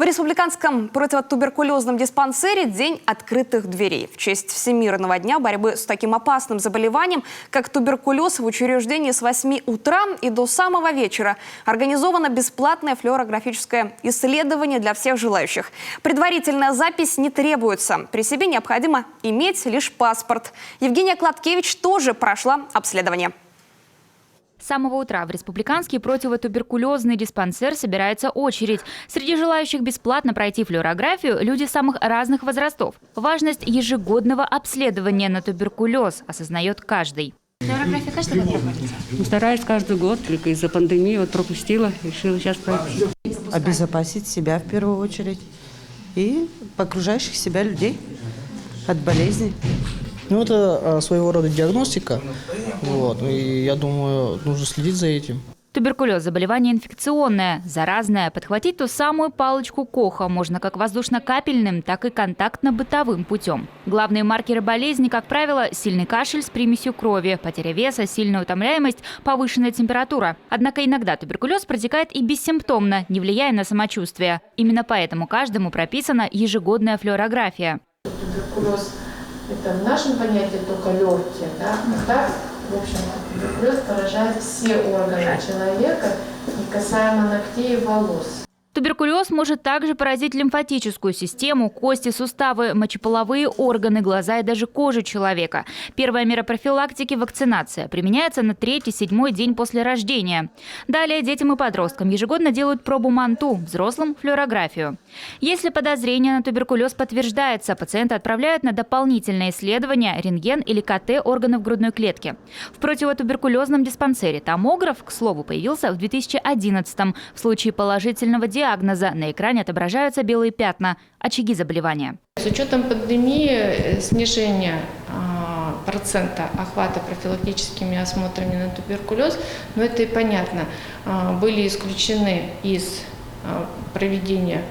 В республиканском противотуберкулезном диспансере день открытых дверей. В честь Всемирного дня борьбы с таким опасным заболеванием, как туберкулез, в учреждении с 8 утра и до самого вечера организовано бесплатное флюорографическое исследование для всех желающих. Предварительная запись не требуется. При себе необходимо иметь лишь паспорт. Евгения Кладкевич тоже прошла обследование. С самого утра в республиканский противотуберкулезный диспансер собирается очередь. Среди желающих бесплатно пройти флюорографию люди самых разных возрастов. Важность ежегодного обследования на туберкулез осознает каждый. Флюорография каждый год проводится? Стараюсь каждый год, только из-за пандемии пропустила, решила сейчас пройти. Обезопасить себя в первую очередь и окружающих себя людей от болезней. Ну, это своего рода диагностика, и я думаю, нужно следить за этим. Туберкулез – заболевание инфекционное, заразное. Подхватить ту самую палочку Коха можно как воздушно-капельным, так и контактно-бытовым путем. Главные маркеры болезни, как правило, сильный кашель с примесью крови, потеря веса, сильная утомляемость, повышенная температура. Однако иногда туберкулез протекает и бессимптомно, не влияя на самочувствие. Именно поэтому каждому прописана ежегодная флюорография. Туберкулез – это в нашем понятии только легкие, да? А так, в общем, туберкулез поражает все органы человека, не касаемо ногтей и волос. Туберкулез может также поразить лимфатическую систему, кости, суставы, мочеполовые органы, глаза и даже кожу человека. Первая мера профилактики – вакцинация. Применяется на 3-7 день после рождения. Далее детям и подросткам ежегодно делают пробу МАНТУ, взрослым – флюорографию. Если подозрение на туберкулез подтверждается, пациента отправляют на дополнительное исследование – рентген или КТ органов грудной клетки. В противотуберкулезном диспансере томограф, к слову, появился в 2011-м. В случае положительного диагноза на экране отображаются белые пятна – очаги заболевания. С учетом пандемии снижения процента охвата профилактическими осмотрами на туберкулез, но это и понятно, были исключены из проведения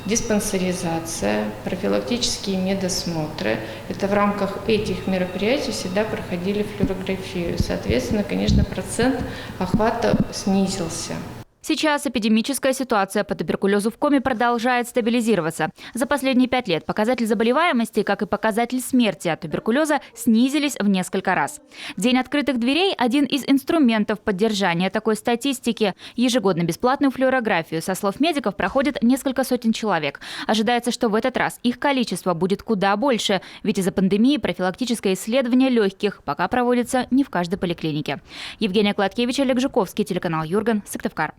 диспансеризация, профилактические медосмотры. Это в рамках этих мероприятий всегда проходили флюорографию. Соответственно, конечно, процент охвата снизился. Сейчас эпидемическая ситуация по туберкулезу в Коми продолжает стабилизироваться. За последние 5 лет показатель заболеваемости, как и показатель смерти от туберкулеза, снизились в несколько раз. День открытых дверей – один из инструментов поддержания такой статистики. Ежегодно бесплатную флюорографию, со слов медиков, проходит несколько сотен человек. Ожидается, что в этот раз их количество будет куда больше, ведь из-за пандемии профилактическое исследование легких пока проводится не в каждой поликлинике. Евгения Кладкевич, Олег Жуковский, телеканал Юрган, Сыктывкар.